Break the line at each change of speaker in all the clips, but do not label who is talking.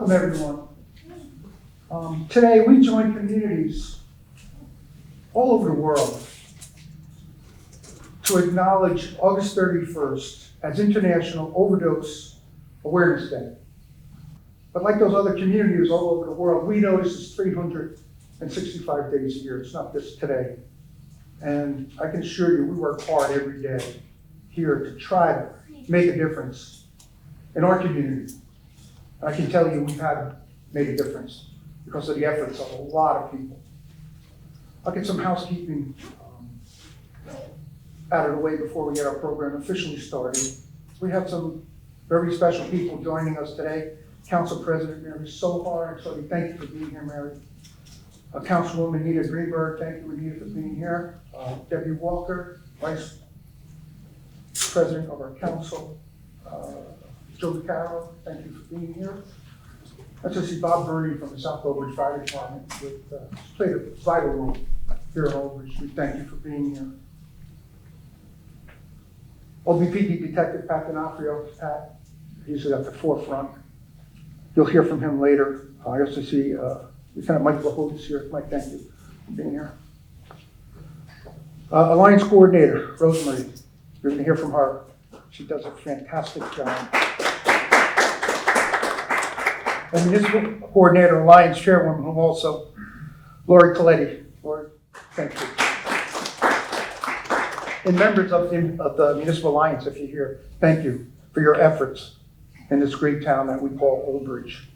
Welcome, everyone. Today, we join communities all over the world to acknowledge August 31st as International Overdose Awareness Day. But like those other communities all over the world, we know this is 365 days a year. It's not just today. And I can assure you, we work hard every day here to try to make a difference in our community. And I can tell you we have made a difference because of the efforts of a lot of people. I'll get some housekeeping out of the way before we get our program officially started. We have some very special people joining us today. Council President Mary Sohar, so we thank you for being here, Mary. Councilwoman Anita Greenberg, thank you, Anita, for being here. Debbie Walker, Vice President of our council. Joe DeCaro, thank you for being here. Let's just see Bob Burney from the South Old Bridge Fire Department with played a vital role here in Old Bridge. We thank you for being here. OBPD Detective Pat D'Onofrio, Pat, he's at the forefront. You'll hear from him later. I also see Lieutenant Mike LaHood is here. Mike, thank you for being here. Alliance Coordinator, Rosemary, you're going to hear from her. She does a fantastic job. And Municipal Coordinator, Alliance Chairwoman, who also, Lori Coletti. Lori, thank you. And members of the Municipal Alliance, if you're here, thank you for your efforts in this great town that we call Old Bridge.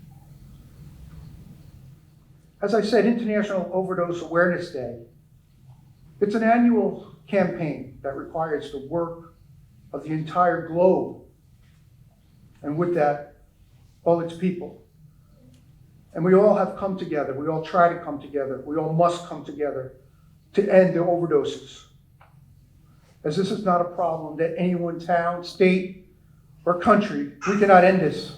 As I said, International Overdose Awareness Day. It's an annual campaign that requires the work of the entire globe, and with that, all its people. And we all have come together, we all try to come together, we all must come together to end the overdoses. As this is not a problem that any one town, state, or country, we cannot end this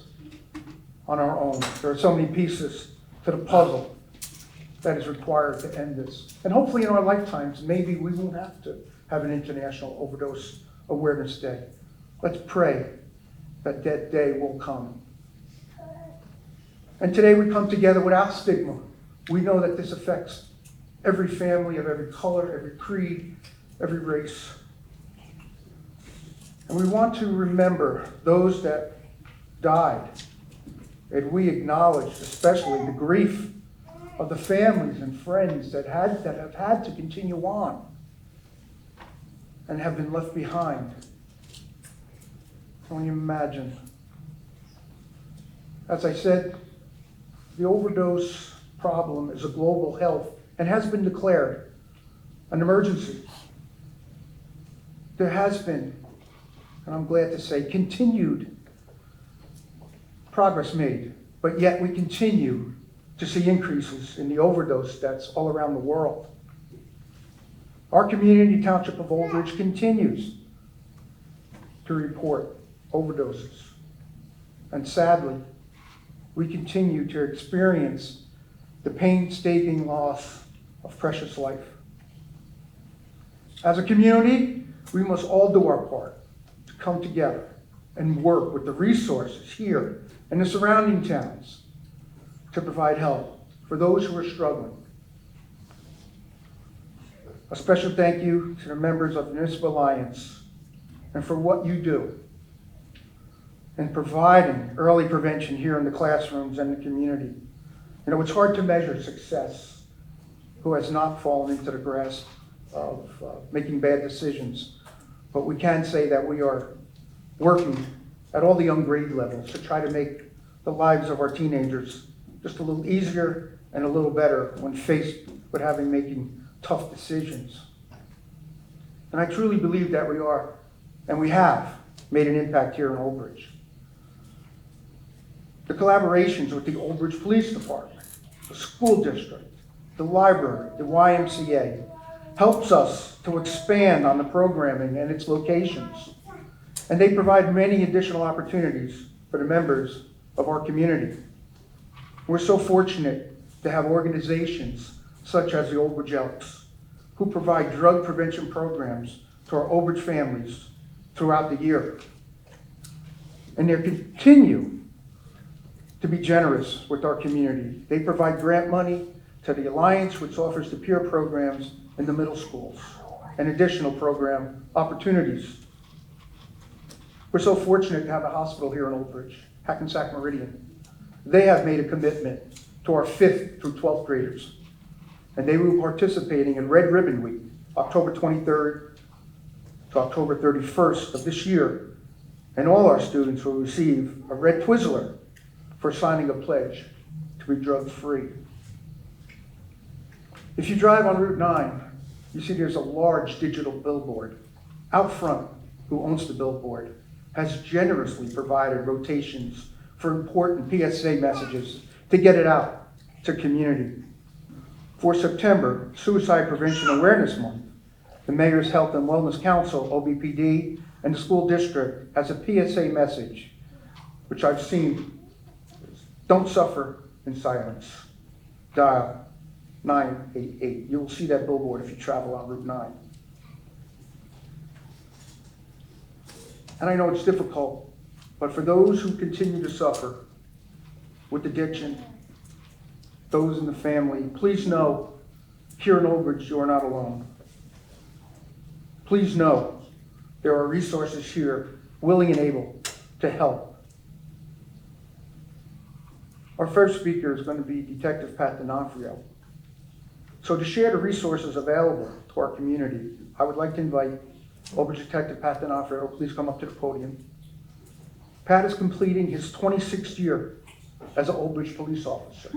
on our own. There are so many pieces to the puzzle that is required to end this. And hopefully in our lifetimes, maybe we won't have to have an International Overdose Awareness Day. Let's pray that that day will come. And today we come together without stigma. We know that this affects every family of every color, every creed, every race. And we want to remember those that died. And we acknowledge especially the grief of the families and friends that have had to continue on and have been left behind. Can you imagine? As I said, the overdose problem is a global health and has been declared an emergency. There has been, and I'm glad to say, continued progress made, but yet we continue to see increases in the overdose deaths all around the world. Our community township of Old Bridge continues to report overdoses. And sadly, we continue to experience the painstaking loss of precious life. As a community, we must all do our part to come together and work with the resources here in the surrounding towns to provide help for those who are struggling. A special thank you to the members of the Municipal Alliance and for what you do in providing early prevention here in the classrooms and the community. You know, it's hard to measure success who has not fallen into the grasp of making bad decisions, but we can say that we are working at all the young grade levels to try to make the lives of our teenagers just a little easier and a little better when faced with making tough decisions. And I truly believe that we are, and we have, made an impact here in Old Bridge. The collaborations with the Old Bridge Police Department, the school district, the library, the YMCA, helps us to expand on the programming and its locations. And they provide many additional opportunities for the members of our community. We're so fortunate to have organizations such as the Old Bridge Elks, who provide drug prevention programs to our Old Bridge families throughout the year. And they continue to be generous with our community. They provide grant money to the Alliance, which offers the peer programs in the middle schools and additional program opportunities. We're so fortunate to have a hospital here in Old Bridge, Hackensack Meridian. They have made a commitment to our 5th through 12th graders, and they will be participating in Red Ribbon Week, October 23rd to October 31st of this year, and all our students will receive a red Twizzler for signing a pledge to be drug-free. If you drive on Route 9, you see there's a large digital billboard. Out front, who owns the billboard, has generously provided rotations for important PSA messages to get it out to community. For September, Suicide Prevention Awareness Month, the Mayor's Health and Wellness Council, OBPD, and the school district has a PSA message, which I've seen: don't suffer in silence. Dial 988. You will see that billboard if you travel on Route 9. And I know it's difficult, but for those who continue to suffer with addiction, those in the family, please know, here in Old Bridge, you are not alone. Please know there are resources here willing and able to help. Our first speaker is going to be Detective Pat D'Onofrio. So to share the resources available to our community, I would like to invite Old Bridge Detective Pat D'Onofrio. Please come up to the podium. Pat is completing his 26th year as an Old Bridge police officer.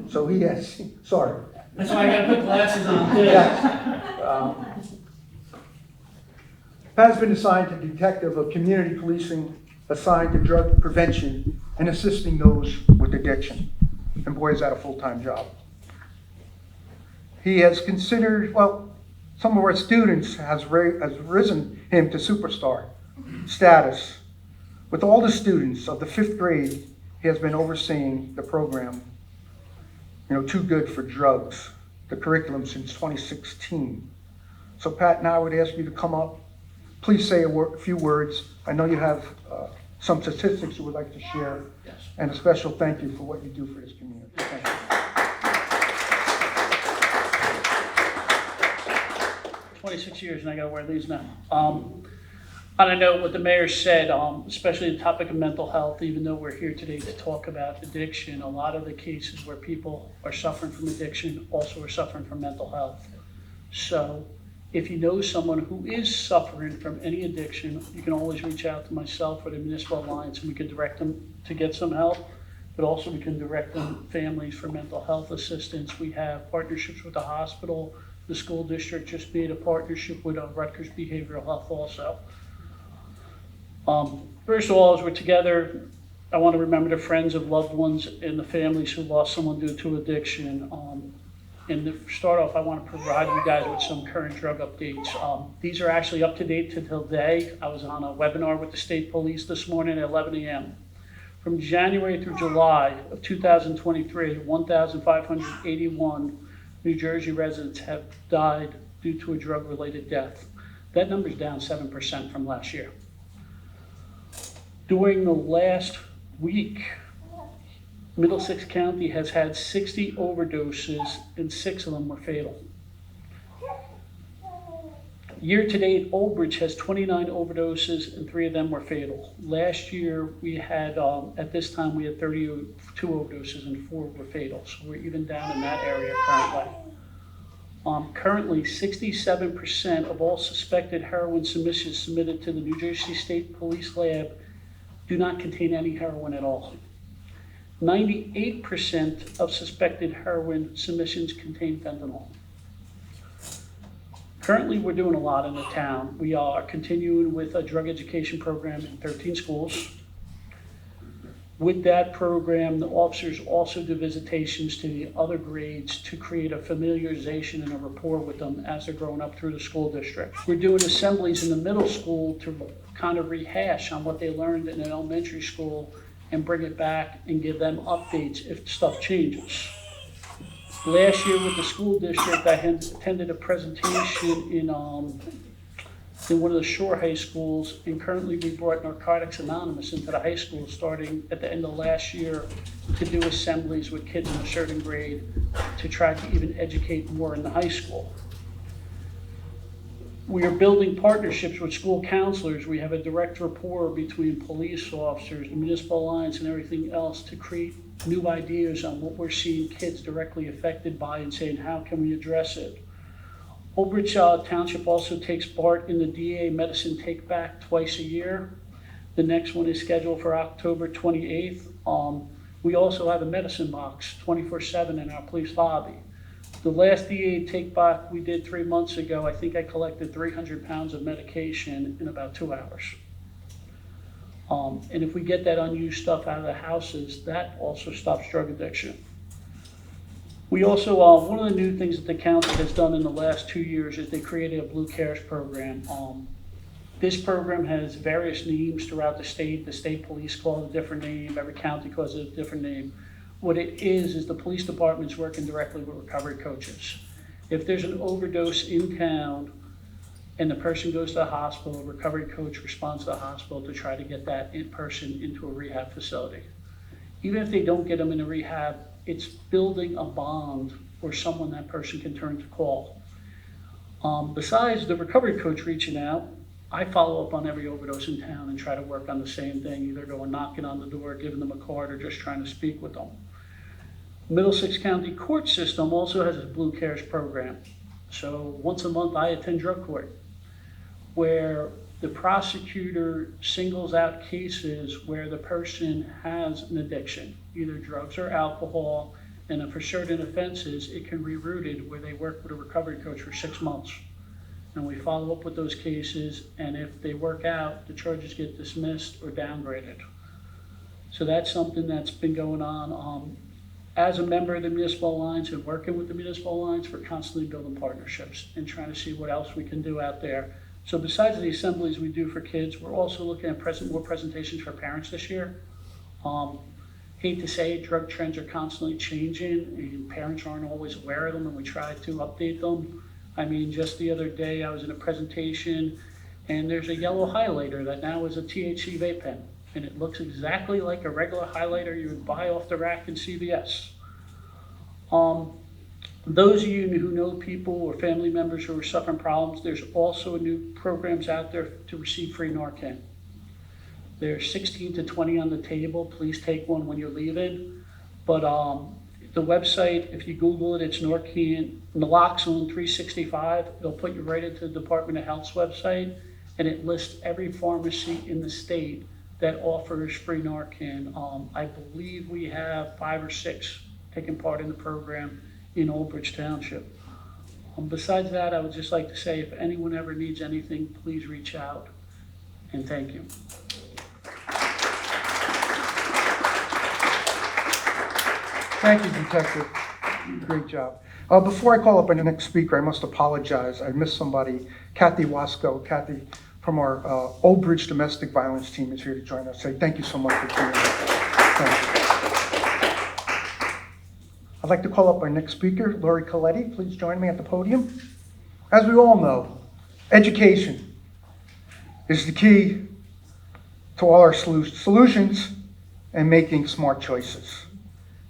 So he has, sorry.
That's why I gotta put glasses on.
Yes. Pat has been assigned to Detective of Community Policing, assigned to drug prevention and assisting those with addiction. And boy, is that a full-time job. He has considered, well, some of our students has risen him to superstar status. With all the students of the 5th grade, he has been overseeing the program, Too Good for Drugs, the curriculum since 2016. So Pat, now I would ask you to come up. Please say a few words. I know you have some statistics you would like to share.
Yes.
And a special thank you for what you do for this community. Thank you.
26 years and I gotta wear these now. On a note, what the mayor said, especially the topic of mental health, even though we're here today to talk about addiction, a lot of the cases where people are suffering from addiction also are suffering from mental health. So if you know someone who is suffering from any addiction, you can always reach out to myself or the Municipal Alliance and we can direct them to get some help, but also we can direct them families for mental health assistance. We have partnerships with the hospital. The school district just made a partnership with Rutgers Behavioral Health also. First of all, as we're together, I want to remember the friends of loved ones and the families who lost someone due to addiction. And to start off, I want to provide you guys with some current drug updates. These are actually up to date to today. I was on a webinar with the state police this morning at 11 a.m. From January through July of 2023, 1,581 New Jersey residents have died due to a drug-related death. That number's down 7% from last year. During the last week, Middlesex County has had 60 overdoses and 6 of them were fatal. Year to date, Old Bridge has 29 overdoses and 3 of them were fatal. Last year, we had, at this time, we had 32 overdoses and 4 were fatal. So we're even down in that area currently. Currently, 67% of all suspected heroin submissions submitted to the New Jersey State Police Lab do not contain any heroin at all. 98% of suspected heroin submissions contain fentanyl. Currently, we're doing a lot in the town. We are continuing with a drug education program in 13 schools. With that program, the officers also do visitations to the other grades to create a familiarization and a rapport with them as they're growing up through the school district. We're doing assemblies in the middle school to kind of rehash on what they learned in an elementary school and bring it back and give them updates if stuff changes. Last year with the school district, I had attended a presentation in in one of the shore high schools, and currently we brought Narcotics Anonymous into the high school starting at the end of last year to do assemblies with kids in a certain grade to try to even educate more in the high school. We are building partnerships with school counselors. We have a direct rapport between police officers, the Municipal Alliance, and everything else to create new ideas on what we're seeing kids directly affected by and saying, how can we address it? Old Bridge Township also takes part in the DA Medicine Take Back twice a year. The next one is scheduled for October 28th. We also have a medicine box 24/7 in our police lobby. The last DA Take Back we did 3 months ago, I think I collected 300 pounds of medication in about 2 hours. And if we get that unused stuff out of the houses, that also stops drug addiction. We also, one of the new things that the council has done in the last 2 years is they created a Blue Cares program. This program has various names throughout the state. The state police call it a different name. Every county calls it a different name. What it is the police department's working directly with recovery coaches. If there's an overdose in town and the person goes to the hospital, a recovery coach responds to the hospital to try to get that person into a rehab facility. Even if they don't get them in a rehab, it's building a bond or someone that person can turn to call. Besides the recovery coach reaching out, I follow up on every overdose in town and try to work on the same thing, either going knocking on the door, giving them a card, or just trying to speak with them. Middlesex County Court System also has a Blue Cares program. So once a month I attend drug court, where the prosecutor singles out cases where the person has an addiction, either drugs or alcohol, and for certain offenses, it can be rerouted where they work with a recovery coach for 6 months. And we follow up with those cases, and if they work out, the charges get dismissed or downgraded. So that's something that's been going on. As a member of the Municipal Alliance and working with the Municipal Alliance, we're constantly building partnerships and trying to see what else we can do out there. So besides the assemblies we do for kids, we're also looking at more presentations for parents this year. Hate to say it, drug trends are constantly changing and parents aren't always aware of them, and we try to update them. I mean, just the other day I was in a presentation and there's a yellow highlighter that now is a THC vape pen, and it looks exactly like a regular highlighter you would buy off the rack in CVS. Those of you who know people or family members who are suffering problems, there's also new programs out there to receive free Narcan. There's 16 to 20 on the table. Please take one when you're leaving. But the website, if you Google it, it's Narcan, Naloxone 365. It'll put you right into the Department of Health's website, and it lists every pharmacy in the state that offers free Narcan. I believe we have 5 or 6 taking part in the program in Old Bridge Township. Besides that, I would just like to say, if anyone ever needs anything, please reach out, and thank you.
Thank you, Detective. Great job. Before I call up our next speaker, I must apologize. I missed somebody. Kathy Wasco. Kathy from our Old Bridge Domestic Violence team is here to join us. Say thank you so much for being here. Thank you. I'd like to call up our next speaker, Lori Coletti. Please join me at the podium. As we all know, education is the key to all our solutions and making smart choices.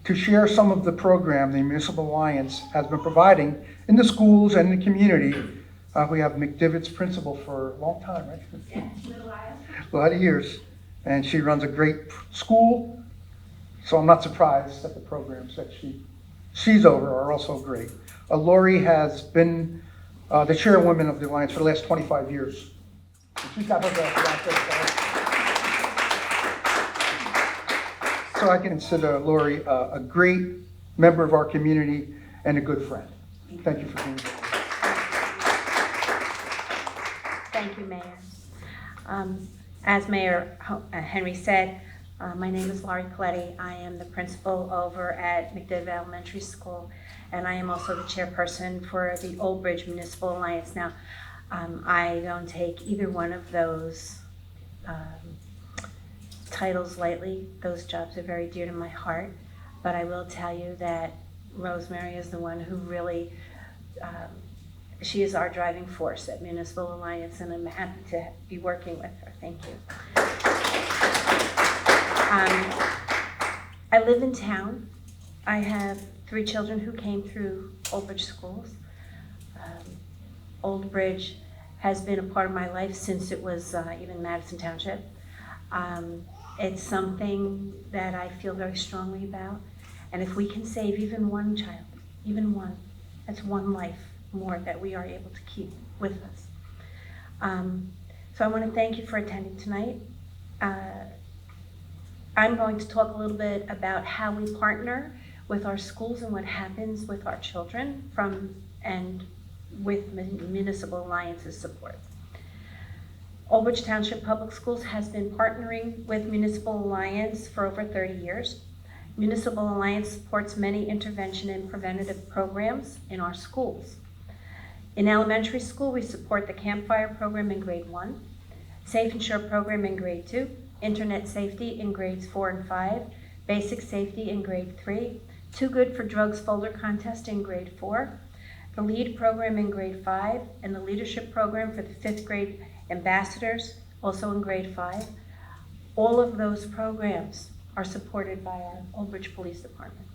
To share some of the program the Municipal Alliance has been providing in the schools and the community, we have McDivitt's principal for a long time, right?
Yeah,
a lot of years. And she runs a great school, so I'm not surprised that the programs that she's over are also great. Lori has been the chairwoman of the Alliance for the last 25 years. And she's got her so I consider Lori a great member of our community and a good friend. Thank you for being here.
Thank you, Mayor. As Mayor Henry said, my name is Laurie Coletti. I am the principal over at McDivitt Elementary School, and I am also the chairperson for the Old Bridge Municipal Alliance. Now, I don't take either one of those titles lightly. Those jobs are very dear to my heart, but I will tell you that Rosemary is the one who really She is our driving force at Municipal Alliance, and I'm happy to be working with her. Thank you. I live in town. I have 3 children who came through Old Bridge schools. Old Bridge has been a part of my life since it was even Madison Township. It's something that I feel very strongly about. And if we can save even one child, even one, that's one life more that we are able to keep with us. So I want to thank you for attending tonight. I'm going to talk a little bit about how we partner with our schools and what happens with our children from and with Municipal Alliance's support. Old Bridge Township Public Schools has been partnering with Municipal Alliance for over 30 years. Municipal Alliance supports many intervention and preventative programs in our schools. In elementary school, we support the Campfire program in grade 1, Safe and Sure program in grade 2, Internet safety in grades 4 and 5, Basic safety in grade 3, Too Good for Drugs folder contest in grade 4, the LEAD program in grade 5, and the Leadership program for the 5th grade ambassadors, also in grade 5. All of those programs are supported by our Old Bridge Police Department.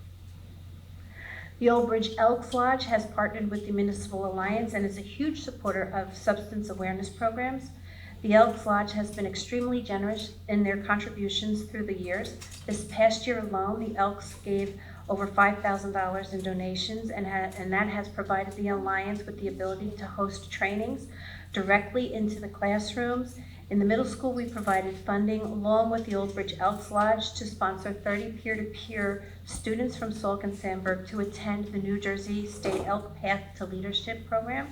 The Old Bridge Elks Lodge has partnered with the Municipal Alliance and is a huge supporter of substance awareness programs. The Elks Lodge has been extremely generous in their contributions through the years. This past year alone, the Elks gave over $5,000 in donations, and that has provided the Alliance with the ability to host trainings directly into the classrooms. In the middle school, we provided funding along with the Old Bridge Elks Lodge to sponsor 30 peer-to-peer students from Sauk and Sandburg to attend the New Jersey State Elk Path to Leadership program.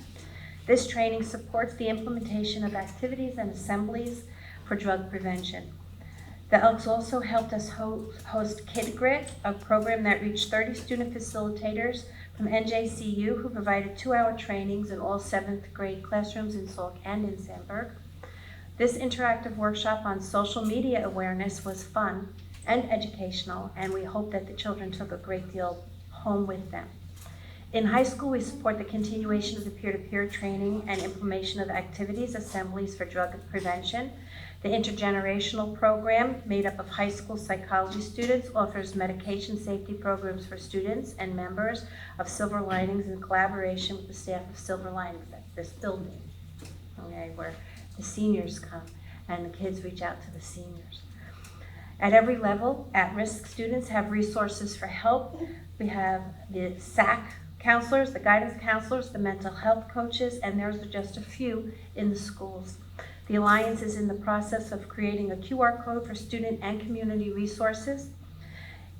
This training supports the implementation of activities and assemblies for drug prevention. The Elks also helped us host Kid Grit, a program that reached 30 student facilitators from NJCU who provided 2-hour trainings in all 7th grade classrooms in Sauk and in Sandburg. This interactive workshop on social media awareness was fun and educational, and we hope that the children took a great deal home with them. In high school, we support the continuation of the peer-to-peer training and implementation of activities, assemblies for drug prevention. The intergenerational program, made up of high school psychology students, offers medication safety programs for students and members of Silver Linings in collaboration with the staff of Silver Linings, that's this building, okay, where the seniors come and the kids reach out to the seniors. At every level, at-risk students have resources for help. We have the SAC counselors, the guidance counselors, the mental health coaches, and there's just a few in the schools. The Alliance is in the process of creating a QR code for student and community resources.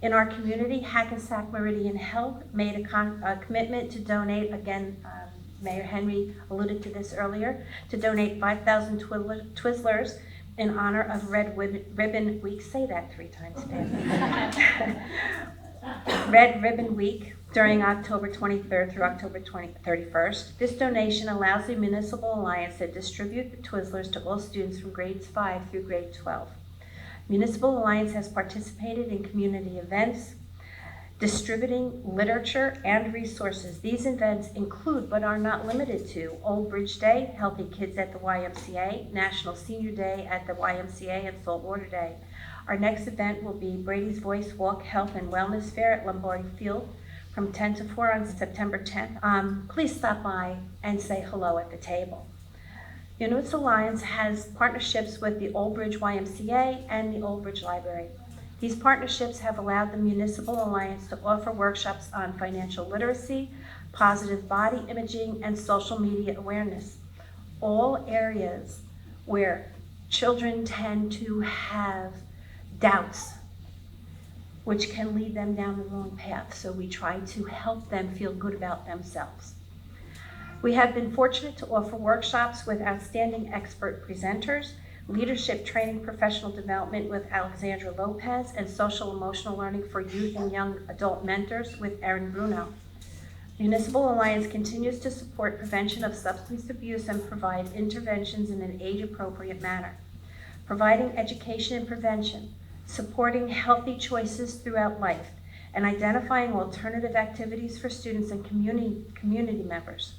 In our community, Hackensack Meridian Health made a commitment to donate, again, Mayor Henry alluded to this earlier, to donate 5,000 Twizzlers in honor of Red Ribbon Week. Say that 3 times fast. Red Ribbon Week during October 23rd through October 31st. This donation allows the Municipal Alliance to distribute the Twizzlers to all students from grades 5 through grade 12. Municipal Alliance has participated in community events, distributing literature and resources. These events include, but are not limited to, Old Bridge Day, Healthy Kids at the YMCA, National Senior Day at the YMCA, and Saltwater Day. Our next event will be Brady's Voice Walk Health and Wellness Fair at Lombardi Field from 10 to 4 on September 10th. Please stop by and say hello at the table. Municipal Alliance has partnerships with the Old Bridge YMCA and the Old Bridge Library. These partnerships have allowed the Municipal Alliance to offer workshops on financial literacy, positive body imaging, and social media awareness, all areas where children tend to have doubts, which can lead them down the wrong path. So we try to help them feel good about themselves. We have been fortunate to offer workshops with outstanding expert presenters, leadership training, professional development with Alexandra Lopez, and social emotional learning for youth and young adult mentors with Erin Bruno. Municipal Alliance continues to support prevention of substance abuse and provide interventions in an age-appropriate manner, providing education and prevention, supporting healthy choices throughout life, and identifying alternative activities for students and community members.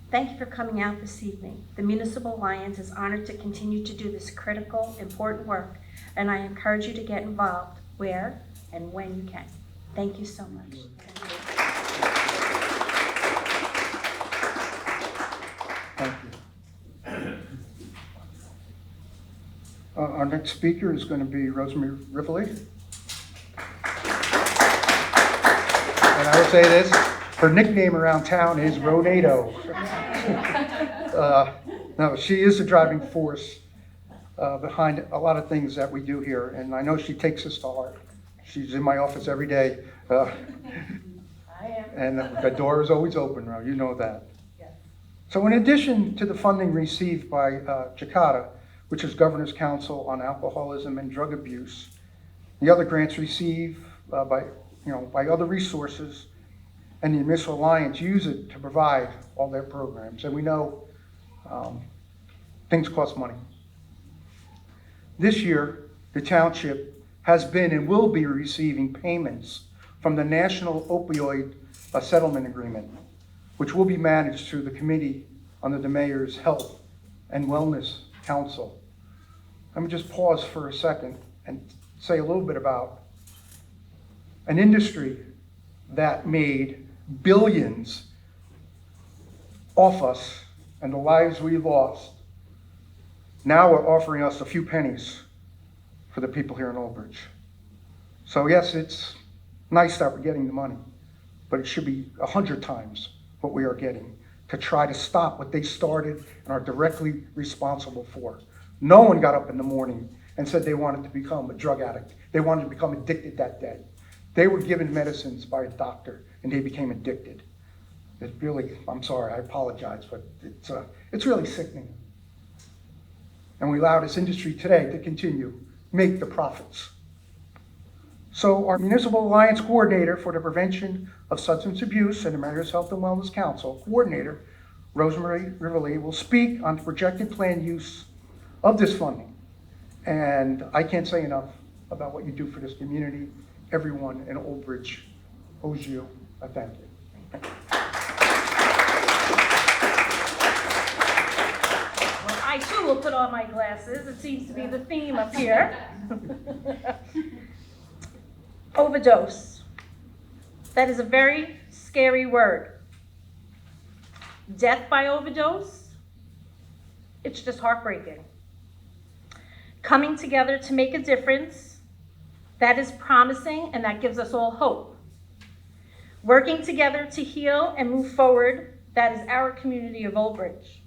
Thank you for coming out this evening. The Municipal Alliance is honored to continue to do this critical, important work, and I encourage you to get involved where and when you can. Thank you so much.
Thank you. Our next speaker is going to be Rosemary Rivoli. And I will say this, her nickname around town is Ronado. No, she is the driving force behind a lot of things that we do here, and I know she takes this to heart. She's in my office every day. I am. And the door is always open, Ro, you know that. Yes. So in addition to the funding received by Jakarta, which is Governor's Council on Alcoholism and Drug Abuse, the other grants received by other resources, and the Municipal Alliance use it to provide all their programs. And we know things cost money. This year, the township has been and will be receiving payments from the National Opioid Settlement Agreement, which will be managed through the Committee under the Mayor's Health and Wellness Council. Let me just pause for a second and say a little bit about an industry that made billions off us and the lives we lost. Now we're offering us a few pennies for the people here in Old Bridge. So yes, it's nice that we're getting the money, but it should be 100 times what we are getting to try to stop what they started and are directly responsible for. No one got up in the morning and said they wanted to become a drug addict. They wanted to become addicted that day. They were given medicines by a doctor and they became addicted. It really, I'm sorry, I apologize, but it's really sickening. And we allow this industry today to continue, make the profits. So our Municipal Alliance Coordinator for the Prevention of Substance Abuse and the Mayor's Health and Wellness Council Coordinator, Rosemary Rivoli, will speak on the projected planned use of this funding. And I can't say enough about what you do for this community. Everyone in Old Bridge owes you a thank you.
Well, I too will put on my glasses. It seems to be the theme up here. Overdose. That is a very scary word. Death by overdose? It's just heartbreaking. Coming together to make a difference, that is promising and that gives us all hope. Working together to heal and move forward, that is our community of Old Bridge.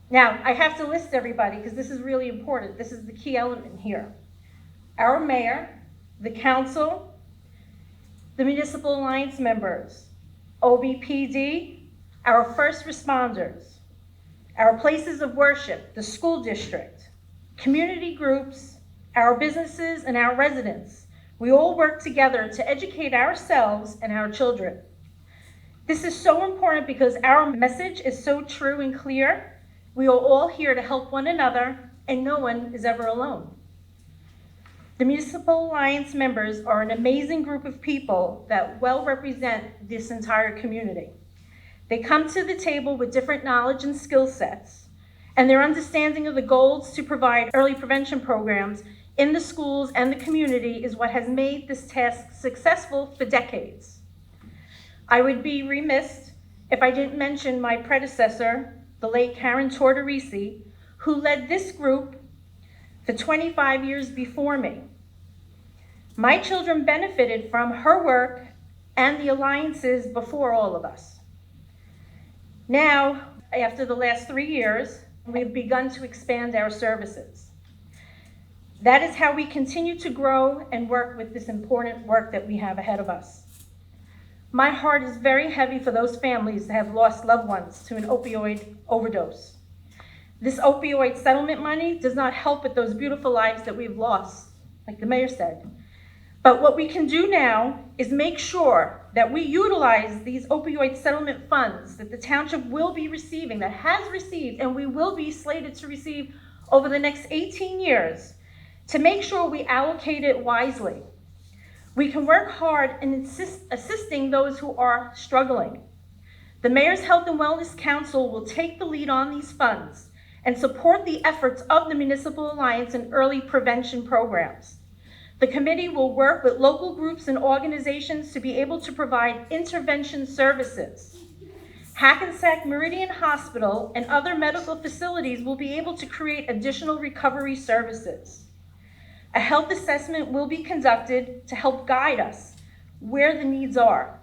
Now, I have to list everybody because this is really important. This is the key element here. Our mayor, the council, the Municipal Alliance members, OBPD, our first responders, our places of worship, the school district, community groups, our businesses, and our residents. We all work together to educate ourselves and our children. This is so important because our message is so true and clear. We are all here to help one another, and no one is ever alone. The Municipal Alliance members are an amazing group of people that well represent this entire community. They come to the table with different knowledge and skill sets, and their understanding of the goals to provide early prevention programs in the schools and the community is what has made this task successful for decades. I would be remiss if I didn't mention my predecessor, the late Karen Tortorisi, who led this group for 25 years before me. My children benefited from her work and the alliances before all of us. Now, after the last 3 years, we've begun to expand our services. That is how we continue to grow and work with this important work that we have ahead of us. My heart is very heavy for those families that have lost loved ones to an opioid overdose. This opioid settlement money does not help with those beautiful lives that we've lost, like the mayor said. But what we can do now is make sure that we utilize these opioid settlement funds that the township will be receiving, that has received, and we will be slated to receive over the next 18 years, to make sure we allocate it wisely. We can work hard in assisting those who are struggling. The Mayor's Health and Wellness Council will take the lead on these funds and support the efforts of the Municipal Alliance in early prevention programs. The committee will work with local groups and organizations to be able to provide intervention services. Hackensack Meridian Hospital and other medical facilities will be able to create additional recovery services. A health assessment will be conducted to help guide us where the needs are.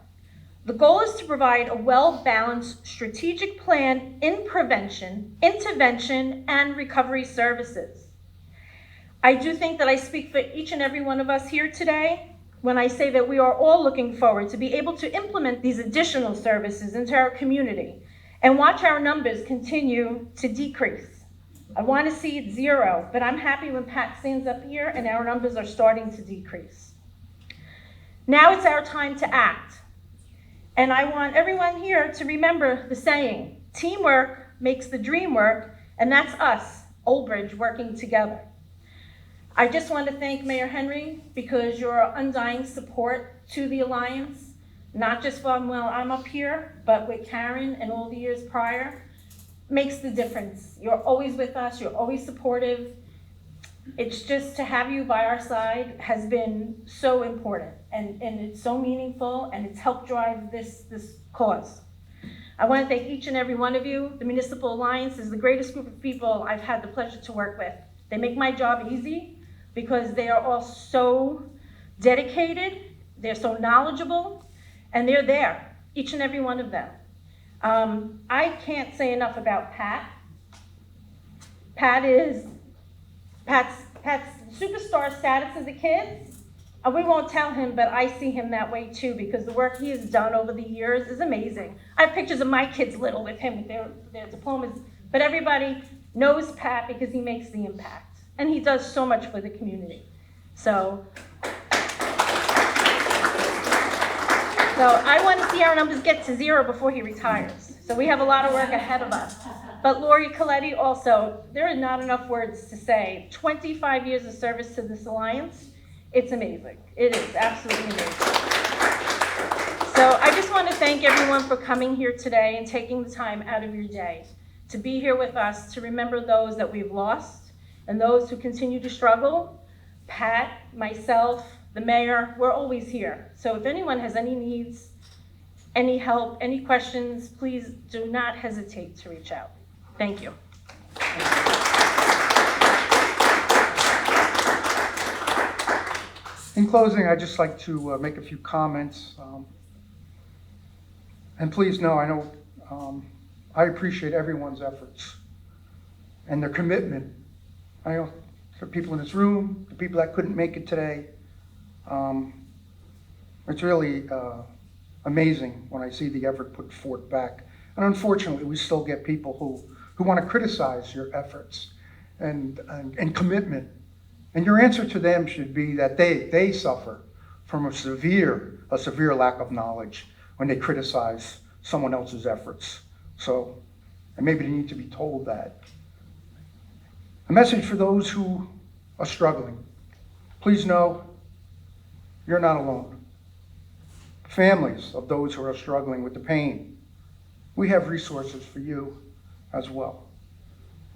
The goal is to provide a well-balanced strategic plan in prevention, intervention, and recovery services. I do think that I speak for each and every one of us here today when I say that we are all looking forward to be able to implement these additional services into our community and watch our numbers continue to decrease. I want to see it zero, but I'm happy when Pat stands up here and our numbers are starting to decrease. Now it's our time to act. And I want everyone here to remember the saying, teamwork makes the dream work, and that's us, Old Bridge, working together. I just want to thank Mayor Henry because your undying support to the Alliance, not just while I'm up here, but with Karen and all the years prior, makes the difference. You're always with us, you're always supportive. It's just to have you by our side has been so important, and it's so meaningful, and it's helped drive this cause. I want to thank each and every one of you. The Municipal Alliance is the greatest group of people I've had the pleasure to work with. They make my job easy because they are all so dedicated, they're so knowledgeable, and they're there, each and every one of them. I can't say enough about Pat. Pat's superstar status as a kid, we won't tell him, but I see him that way too, because the work he has done over the years is amazing. I have pictures of my kids little with him with their diplomas, but everybody knows Pat because he makes the impact, and he does so much for the community. So I want to see our numbers get to zero before he retires. So we have a lot of work ahead of us. But Lori Coletti also, there are not enough words to say. 25 years of service to this alliance, it's amazing. It is absolutely amazing. So I just want to thank everyone for coming here today and taking the time out of your day to be here with us, to remember those that we've lost and those who continue to struggle. Pat, myself, the mayor, we're always here. So if anyone has any needs, any help, any questions, please do not hesitate to reach out. Thank you.
In closing, I'd just like to make a few comments. And please know, I know I appreciate everyone's efforts and their commitment. I know the people in this room, the people that couldn't make it today. It's really amazing when I see the effort put forth back. And unfortunately, we still get people who want to criticize your efforts and commitment. And your answer to them should be that they suffer from a severe lack of knowledge when they criticize someone else's efforts. So, and maybe they need to be told that. A message for those who are struggling. Please know you're not alone. Families of those who are struggling with the pain, we have resources for you as well.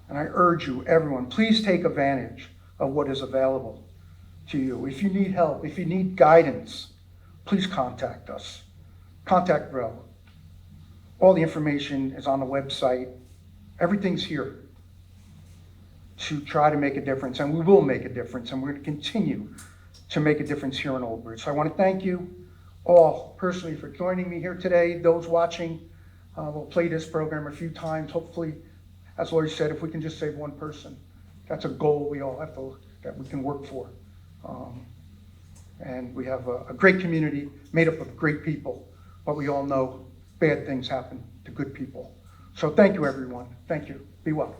And I urge you, everyone, please take advantage of what is available to you. If you need help, if you need guidance, please contact us. Contact Bro. All the information is on the website. Everything's here to try to make a difference, and we will make a difference, and we're going to continue to make a difference here in Old Bridge. So I want to thank you all personally for joining me here today. Those watching, we'll play this program a few times. Hopefully, as Lori said, if we can just save one person, that's a goal we all have to, that we can work for. And we have a great community made up of great people, but we all know bad things happen to good people. So thank you, everyone. Thank you. Be well.